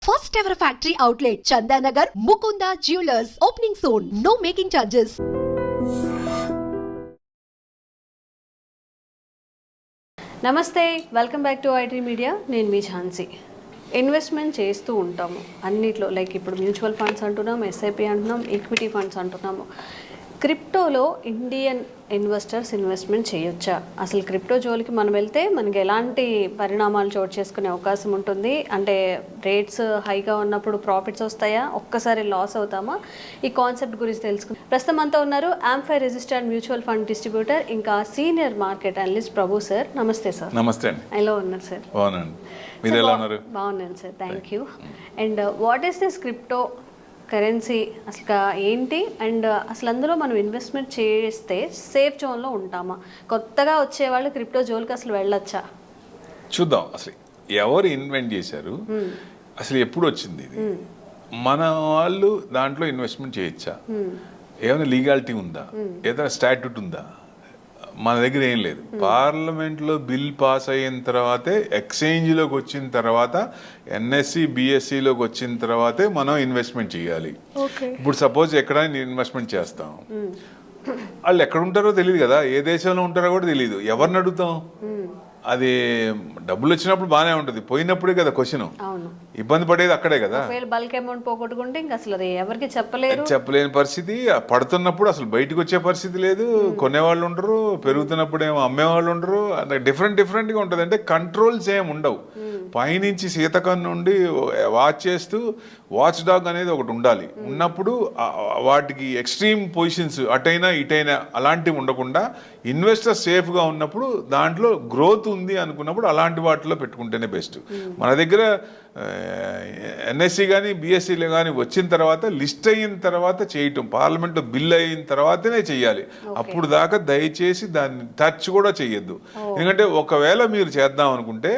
first ever factory outlet, Chandanagar, Mukunda Jewelers, opening soon. No making charges. నమస్తే, welcome back to IT media. నేను మీ Jhansi. Investment చేస్తూ ఉంటాము అన్నిట్లో, like ఇప్పుడు mutual funds అంటున్నాం, ఎస్ఐపి అంటున్నాం, ఈక్విటీ ఫండ్స్ అంటున్నాము. క్రిప్టోలో ఇండియన్ ఇన్వెస్టర్స్ ఇన్వెస్ట్మెంట్ చేయొచ్చా? అసలు క్రిప్టో జోలికి మనం వెళ్తే మనకి ఎలాంటి పరిణామాలు చోటు చేసుకునే అవకాశం ఉంటుంది? అంటే రేట్స్ హైగా ఉన్నప్పుడు ప్రాఫిట్స్ వస్తాయా, ఒక్కసారి లాస్ అవుతామా? ఈ కాన్సెప్ట్ గురించి తెలుసుకుందాం. ప్రస్తుతం అంతా ఉన్నారు ఆంఫై రిజిస్టర్డ్ మ్యూచువల్ ఫండ్ డిస్ట్రిబ్యూటర్ ఇంకా సీనియర్ మార్కెట్ అనలిస్ట్ ప్రభు సార్. నమస్తే సార్. నమస్తే అండి. ఎలా ఉన్నారు సార్? బాగున్నాను. మీరు ఎలా ఉన్నారు? బాగున్నాను sir, thank you. And what is this crypto currency, అసలు ఏంటి? అండ్ అసలు అందులో మనం ఇన్వెస్ట్మెంట్ చేస్తే సేఫ్ జోన్లో ఉంటామా? కొత్తగా వచ్చేవాళ్ళు క్రిప్టో జోన్కి అసలు వెళ్ళొచ్చా? చూద్దాం. అసలు ఎవరు ఇన్వెంట్ చేశారు, అసలు ఎప్పుడు వచ్చింది ఇది, మన వాళ్ళు దాంట్లో ఇన్వెస్ట్మెంట్ చేయొచ్చా, ఏమైనా లీగాలిటీ ఉందా, ఏదైనా స్టాట్యూట్ ఉందా? మన దగ్గర ఏం లేదు. పార్లమెంట్లో బిల్ పాస్ అయిన తర్వాతే, ఎక్స్చేంజ్లోకి వచ్చిన తర్వాత, ఎన్ఎస్సి బిఎస్సిలోకి వచ్చిన తర్వాతే మనం ఇన్వెస్ట్మెంట్ చేయాలి. ఇప్పుడు సపోజ్ ఎక్కడైనా ఇన్వెస్ట్మెంట్ చేస్తాం, వాళ్ళు ఎక్కడ ఉంటారో తెలియదు కదా, ఏ దేశంలో ఉంటారో కూడా తెలియదు, ఎవరిని అడుగుతాం? అది డబ్బులు వచ్చినప్పుడు బాగానే ఉంటుంది, పోయినప్పుడే కదా క్వశ్చన్. ఇబ్బంది పడేది అక్కడే కదా. బల్క్ అమౌంట్ పోగొట్టుకుంటే ఇంకా అసలు అది ఎవరికి చెప్పలేని పరిస్థితి. పడుతున్నప్పుడు అసలు బయటకు వచ్చే పరిస్థితి లేదు, కొనేవాళ్ళు ఉండరు, పెరుగుతున్నప్పుడు ఏమో అమ్మేవాళ్ళు ఉండరు. డిఫరెంట్గా ఉంటుంది. అంటే కంట్రోల్స్ ఏమి ఉండవు. పైనుంచి శీతకం నుండి వాచ్ చేస్తూ వాచ్ డాగ్ అనేది ఒకటి ఉండాలి. ఉన్నప్పుడు వాటికి ఎక్స్ట్రీమ్ పొజిషన్స్ అటైనా ఇటైనా అలాంటివి ఉండకుండా ఇన్వెస్టర్ సేఫ్గా ఉన్నప్పుడు, దాంట్లో గ్రోత్ ఉంది అనుకున్నప్పుడు అలాంటి వాటిలో పెట్టుకుంటేనే బెస్ట్. మన దగ్గర ఎన్ఎస్సి కానీ బిఎస్సిలో కానీ వచ్చిన తర్వాత, లిస్ట్ అయిన తర్వాత చేయటం, పార్లమెంట్లో బిల్ అయిన తర్వాతనే చెయ్యాలి. అప్పుడు దాకా దయచేసి దాన్ని టచ్ కూడా చెయ్యొద్దు. ఎందుకంటే ఒకవేళ మీరు చేద్దాం అనుకుంటే,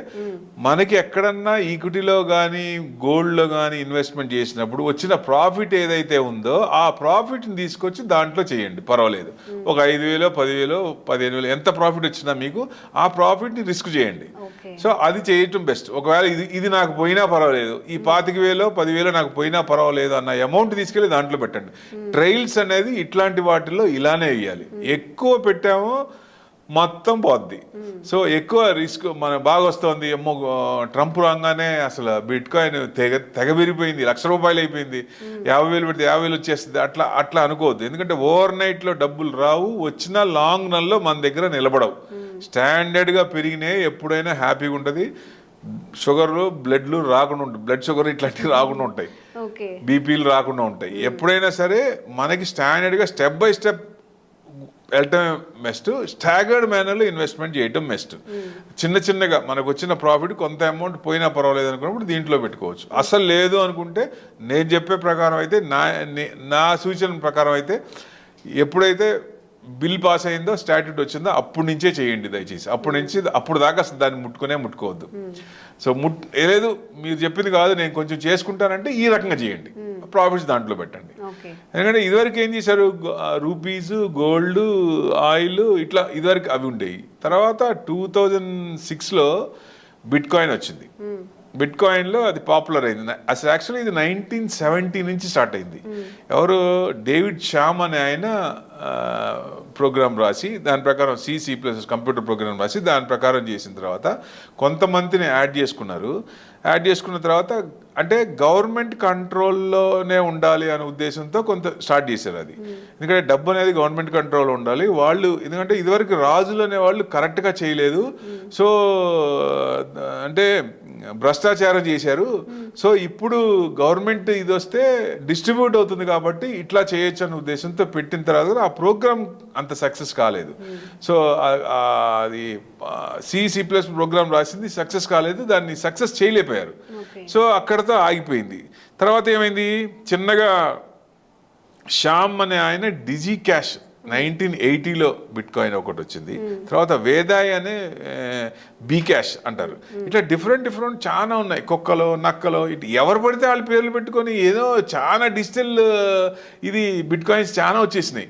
మనకి ఎక్కడన్నా ఈక్విటీలో కానీ గోల్డ్లో కానీ ఇన్వెస్ట్మెంట్ చేసినప్పుడు వచ్చిన ప్రాఫిట్ ఏదైతే ఉందో ఆ ప్రాఫిట్ని తీసుకొచ్చి దాంట్లో చేయండి, పర్వాలేదు. ఒక 5,000, 10,000, 15,000 ఎంత ప్రాఫిట్ వచ్చినా మీకు ఆ ప్రాఫిట్ని రిస్క్ చేయండి. సో అది చేయటం బెస్ట్. ఒకవేళ ఇది నాకు పోయినా పర్వాలేదు, ఈ 25,000, 10,000 నాకు పోయినా పర్వాలేదు అన్న అమౌంట్ తీసుకెళ్ళి దాంట్లో పెట్టండి. ట్రయల్స్ అనేది ఇట్లాంటి వాటిల్లో ఇలానే వేయాలి. ఎక్కువ పెట్టామో మొత్తం పోద్ది. సో ఎక్కువ రిస్క్ మన బాగా వస్తుంది. ఏమో ట్రంప్ రాగానే అసలు బిట్ కాయిన్ తెగబెరిగిపోయింది, ₹1,00,000 అయిపోయింది, 50,000 పెడితే 50,000 వచ్చేస్తుంది. అట్లా అనుకోవద్దు. ఎందుకంటే ఓవర్ నైట్లో డబ్బులు రావు, వచ్చినా లాంగ్ రన్లో మన దగ్గర నిలబడవు. స్టాండర్డ్గా పెరిగినాయి ఎప్పుడైనా హ్యాపీగా ఉంటుంది. షుగర్లు, బ్లడ్ రాకుండా ఉంటాయి, బ్లడ్ షుగర్ ఇట్లాంటివి రాకుండా ఉంటాయి, బీపీలు రాకుండా ఉంటాయి. ఎప్పుడైనా సరే మనకి స్టాండర్డ్గా స్టెప్ బై స్టెప్ వెళ్ళటం బెస్ట్. స్టాగర్డ్ మేనర్లో ఇన్వెస్ట్మెంట్ చేయటం బెస్ట్. చిన్నగా మనకు వచ్చిన ప్రాఫిట్ కొంత అమౌంట్ పోయినా పర్వాలేదు అనుకున్నప్పుడు దీంట్లో పెట్టుకోవచ్చు. అసలు లేదు అనుకుంటే నేను చెప్పే ప్రకారం అయితే, నా సూచన ప్రకారం అయితే, ఎప్పుడైతే బిల్ పాస్ అయిందో, స్టాట్యూట్ వచ్చిందో అప్పటి నుంచే చేయండి దయచేసి. అప్పుడు దాకా అసలు దాన్ని ముట్టుకోవద్దు. సో లేదు మీరు చెప్పింది కాదు నేను కొంచెం చేసుకుంటానంటే ఈ రకంగా చేయండి, ప్రాఫిట్స్ దాంట్లో పెట్టండి. ఎందుకంటే ఇదివరకు ఏం చేశారు, రూపీస్, గోల్డ్, ఆయిల్ ఇట్లా ఇదివరకు అవి ఉండేవి. తర్వాత 2006లో బిట్ కాయిన్ వచ్చింది. బిట్ కాయిన్లో అది పాపులర్ అయింది. అసలు యాక్చువల్లీ ఇది 1970 నుంచి స్టార్ట్ అయింది. ఎవరు, డేవిడ్ షామ్ అనే ఆయన ప్రోగ్రామ్ రాసి, దాని ప్రకారం C++ కంప్యూటర్ ప్రోగ్రామ్ రాసి దాని ప్రకారం చేసిన తర్వాత కొంతమందిని యాడ్ చేసుకున్న తర్వాత, అంటే గవర్నమెంట్ కంట్రోల్లోనే ఉండాలి అనే ఉద్దేశంతో కొంత స్టార్ట్ చేశారు అది. ఎందుకంటే డబ్బు అనేది గవర్నమెంట్ కంట్రోల్లో ఉండాలి. వాళ్ళు ఎందుకంటే ఇదివరకు రాజులు అనేవాళ్ళు కరెక్ట్గా చేయలేదు, సో అంటే భ్రష్టాచారం చేశారు. సో ఇప్పుడు గవర్నమెంట్ ఇది వస్తే డిస్ట్రిబ్యూట్ అవుతుంది కాబట్టి ఇట్లా చేయొచ్చు అనే ఉద్దేశంతో పెట్టిన తర్వాత ఆ ప్రోగ్రామ్ అంత సక్సెస్ కాలేదు. సో అది C++ ప్రోగ్రామ్ రాసింది సక్సెస్ కాలేదు, దాన్ని సక్సెస్ చేయలేకపోయారు. సో అక్కడతో ఆగిపోయింది. తర్వాత ఏమైంది, చిన్నగా శ్యామ్ అనే ఆయన డిజీ క్యాష్ 1980లో బిట్ కాయిన్ ఒకటి వచ్చింది. తర్వాత వేదాయ్ అనే బీ క్యాష్ అంటారు. ఇట్లా డిఫరెంట్ చాలా ఉన్నాయి. కుక్కలో, నక్కలో, ఇటు ఎవరు పడితే వాళ్ళ పేర్లు పెట్టుకొని ఏదో చాలా డిజిటల్ ఇది బిట్ కాయిన్స్ చాలా వచ్చేసినాయి.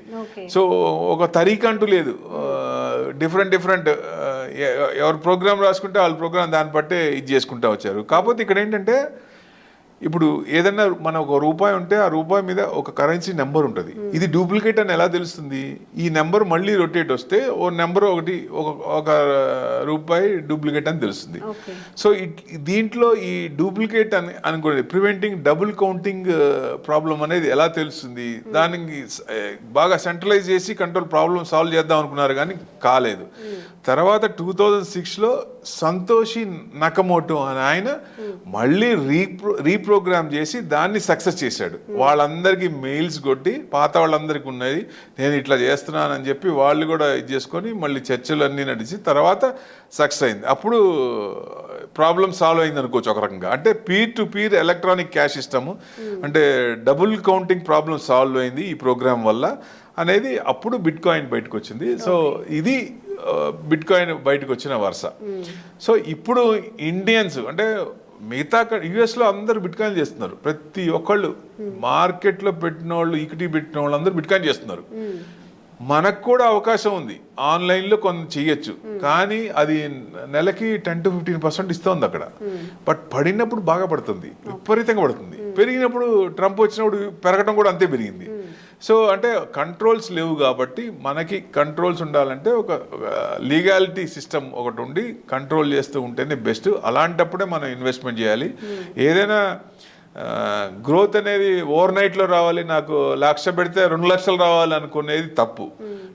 సో ఒక తరీక అంటూ లేదు. డిఫరెంట్ ఎవరు ప్రోగ్రామ్ రాసుకుంటే వాళ్ళ ప్రోగ్రామ్ దాన్ని బట్టే ఇది చేసుకుంటూ వచ్చారు. కాకపోతే ఇక్కడ ఏంటంటే ఇప్పుడు ఏదన్నా మన ఒక రూపాయి ఉంటే ఆ రూపాయి మీద ఒక కరెన్సీ నెంబర్ ఉంటుంది. ఇది డూప్లికేట్ అని ఎలా తెలుస్తుంది? ఈ నెంబర్ మళ్ళీ రొటేట్ వస్తే ఓ నెంబర్ ఒకటి ఒక రూపాయి డూప్లికేట్ అని తెలుస్తుంది. సో దీంట్లో ఈ డూప్లికేట్ అని అనుకోండి, ప్రివెంటింగ్ డబుల్ కౌంటింగ్ ప్రాబ్లం అనేది ఎలా తెలుస్తుంది? దానికి బాగా సెంట్రలైజ్ చేసి కంట్రోల్ ప్రాబ్లం సాల్వ్ చేద్దాం అనుకున్నారు కానీ కాలేదు. తర్వాత 2006లో సంతోషి నకమోటో అని ఆయన మళ్ళీ రీప్రోగ్రామ్ చేసి దాన్ని సక్సెస్ చేశాడు. వాళ్ళందరికీ మెయిల్స్ కొట్టి, పాత వాళ్ళందరికీ ఉన్నది నేను ఇట్లా చేస్తున్నానని చెప్పి వాళ్ళు కూడా ఇది చేసుకొని మళ్ళీ చర్చలు అన్నీ నడిచి తర్వాత సక్సెస్ అయింది. అప్పుడు ప్రాబ్లం సాల్వ్ అయింది అనుకోవచ్చు ఒక రకంగా. అంటే peer to peer electronic cash system, అంటే డబుల్ కౌంటింగ్ ప్రాబ్లం సాల్వ్ అయింది ఈ ప్రోగ్రామ్ వల్ల అనేది అప్పుడు బిట్ కాయిన్ బయటకు వచ్చింది. సో ఇది బిట్ కాయిన్ బయటకు వచ్చిన వరుస. సో ఇప్పుడు ఇండియన్స్ అంటే మిగతా యుఎస్లో అందరూ బిట్ కాయిన్ చేస్తున్నారు. ప్రతి ఒక్కళ్ళు మార్కెట్లో పెట్టిన వాళ్ళు, ఈక్విటీ పెట్టిన వాళ్ళు అందరూ బిట్ కాయిన్ చేస్తున్నారు. మనకు కూడా అవకాశం ఉంది, ఆన్లైన్లో కొంత చేయొచ్చు, కానీ అది నెలకి 10 to 15% ఇస్తుంది అక్కడ. బట్ పడినప్పుడు బాగా పడుతుంది, విపరీతంగా పడుతుంది. పెరిగినప్పుడు ట్రంప్ వచ్చినప్పుడు పెరగడం కూడా అంతే పెరిగింది. సో అంటే కంట్రోల్స్ లేవు కాబట్టి మనకి కంట్రోల్స్ ఉండాలంటే ఒక లీగాలిటీ సిస్టమ్ ఒకటి ఉండి కంట్రోల్ చేస్తూ ఉంటేనే బెస్ట్. అలాంటప్పుడే మనం ఇన్వెస్ట్మెంట్ చేయాలి. ఏదైనా గ్రోత్ అనేది ఓవర్ నైట్లో రావాలి, నాకు 1,00,000 పెడితే 2 లక్షలు రావాలి అనుకునేది తప్పు.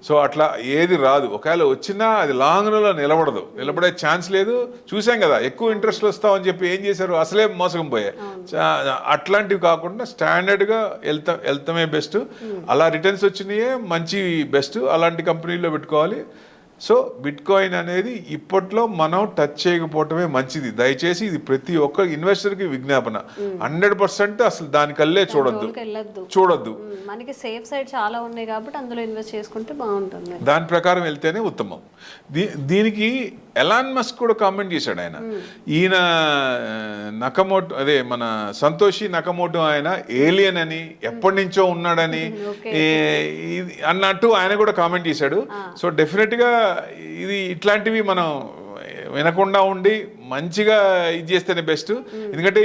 సో అట్లా ఏది రాదు. ఒకవేళ వచ్చినా అది లాంగ్ రన్లో నిలబడదు, నిలబడే ఛాన్స్ లేదు. చూసాం కదా, ఎక్కువ ఇంట్రెస్ట్ వస్తామని చెప్పి ఏం చేశారు, అసలే మోసకం పోయాయి. అట్లాంటివి కాకుండా స్టాండర్డ్గా వెళ్తామే బెస్ట్. అలా రిటర్న్స్ వచ్చినాయే మంచి బెస్ట్, అలాంటి కంపెనీల్లో పెట్టుకోవాలి. సో బిట్ కాయిన్ అనేది ఇప్పట్లో మనం టచ్ చేయకపోవటమే మంచిది. దయచేసి ఇది ప్రతి ఒక్క ఇన్వెస్టర్కి విజ్ఞాపన. 100% అసలు దానికల్లే చూడొద్దు. మనకి సేఫ్ సైడ్ చాలా ఉన్నాయి కాబట్టి అందులో ఇన్వెస్ట్ చేసుకుంటే బాగుంటుంది. దాని ప్రకారం వెళ్తేనే ఉత్తమం. దీనికి ఎలాన్ మస్క్ కూడా కామెంట్ చేశాడు. ఆయన ఈయన నకమోటో, అదే మన సంతోషి నకమోటో, ఆయన ఏలియన్ అని ఎప్పటి నుంచో ఉన్నాడని అన్నట్టు ఆయన కూడా కామెంట్ చేశాడు. సో డెఫినెట్గా ఇది ఇట్లాంటివి మనం వినకుండా ఉండి మంచిగా ఇది చేస్తేనే బెస్ట్. ఎందుకంటే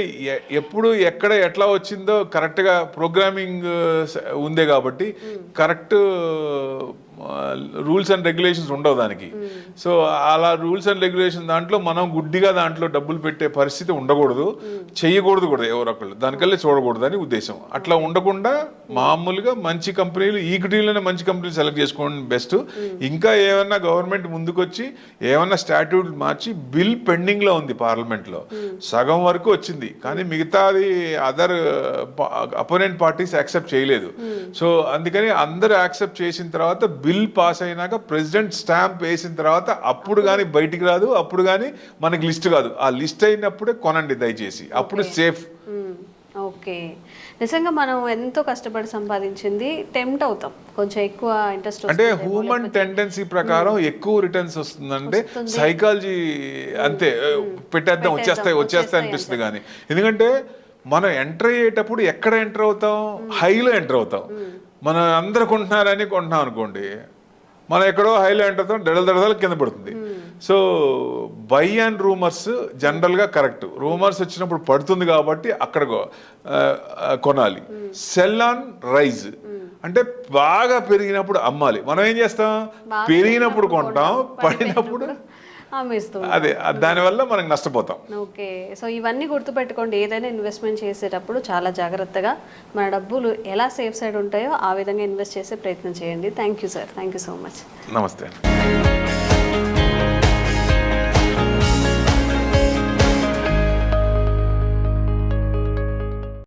ఎప్పుడు ఎక్కడ ఎట్లా వచ్చిందో కరెక్ట్గా ప్రోగ్రామింగ్ ఉందే కాబట్టి కరెక్ట్ రూల్స్ అండ్ రెగ్యులేషన్స్ ఉండవు దానికి. సో అలా రూల్స్ అండ్ రెగ్యులేషన్ దాంట్లో మనం గుడ్డిగా దాంట్లో డబ్బులు పెట్టే పరిస్థితి ఉండకూడదు, చేయకూడదు కూడా ఎవరొకళ్ళు, దానికల్లే చూడకూడదు అని ఉద్దేశం. అట్లా ఉండకుండా మామూలుగా మంచి కంపెనీలు, ఈక్విటీలోనే మంచి కంపెనీలు సెలెక్ట్ చేసుకోవడం బెస్ట్. ఇంకా ఏమన్నా గవర్నమెంట్ ముందుకొచ్చి ఏమన్నా స్టాట్యూట్ మార్చి, బిల్ పెండింగ్లో ఉంది పార్లమెంట్లో, సగం వరకు వచ్చింది కానీ మిగతాది అదర్ అపోనెంట్ పార్టీస్ యాక్సెప్ట్ చేయలేదు. సో అందుకని అందరూ యాక్సెప్ట్ చేసిన తర్వాత బిల్ పాస్ అయినాక ప్రెసిడెంట్ స్టాంప్ వేసిన తర్వాత అప్పుడు కానీ బయటికి రాదు, అప్పుడు కానీ మనకి లిస్ట్ కాదు. ఆ లిస్ట్ అయినప్పుడే కొనండి దయచేసి, అప్పుడు సేఫ్. ఓకే, నిజంగా మనం ఎంతో కష్టపడి సంపాదించింది టెంప్ట్ అవుతాం, కొంచెం ఎక్కువ ఇంట్రెస్ట్ అంటే హ్యూమన్ టెండెన్సీ ప్రకారం ఎక్కువ రిటర్న్స్ వస్తుందంటే సైకాలజీ అంతే, పెట్టేద్దాం వచ్చేస్తాయి అనిపిస్తుంది. కానీ ఎందుకంటే మనం ఎంటర్ అయ్యేటప్పుడు ఎక్కడ ఎంటర్ అవుతాం, హైలో ఎంటర్ అవుతాం. మనం అందరు కొంటున్నారని కొంటున్నాం అనుకోండి, మనం ఎక్కడో హైలో ఎంటర్ అవుతాం, దడదడదలు కింద పడుతుంది. సో బై అండ్ రూమర్స్ జనరల్గా కరెక్ట్. రూమర్స్ వచ్చినప్పుడు పడుతుంది కాబట్టి అక్కడ కొనాలి. సెల్ ఆన్ రైజ్ అంటే బాగా పెరిగినప్పుడు అమ్మాలి. మనం ఏం చేస్తాం, పెరిగినప్పుడు కొంటాం, పడినప్పుడు అదే, దానివల్ల మనకు నష్టపోతాం. ఓకే, సో ఇవన్నీ గుర్తుపెట్టుకోండి. ఏదైనా ఇన్వెస్ట్మెంట్ చేసేటప్పుడు చాలా జాగ్రత్తగా మన డబ్బులు ఎలా సేఫ్ సైడ్ ఉంటాయో ఆ విధంగా ఇన్వెస్ట్ చేసే ప్రయత్నం చేయండి. Thank you sir, thank you so much. నమస్తే.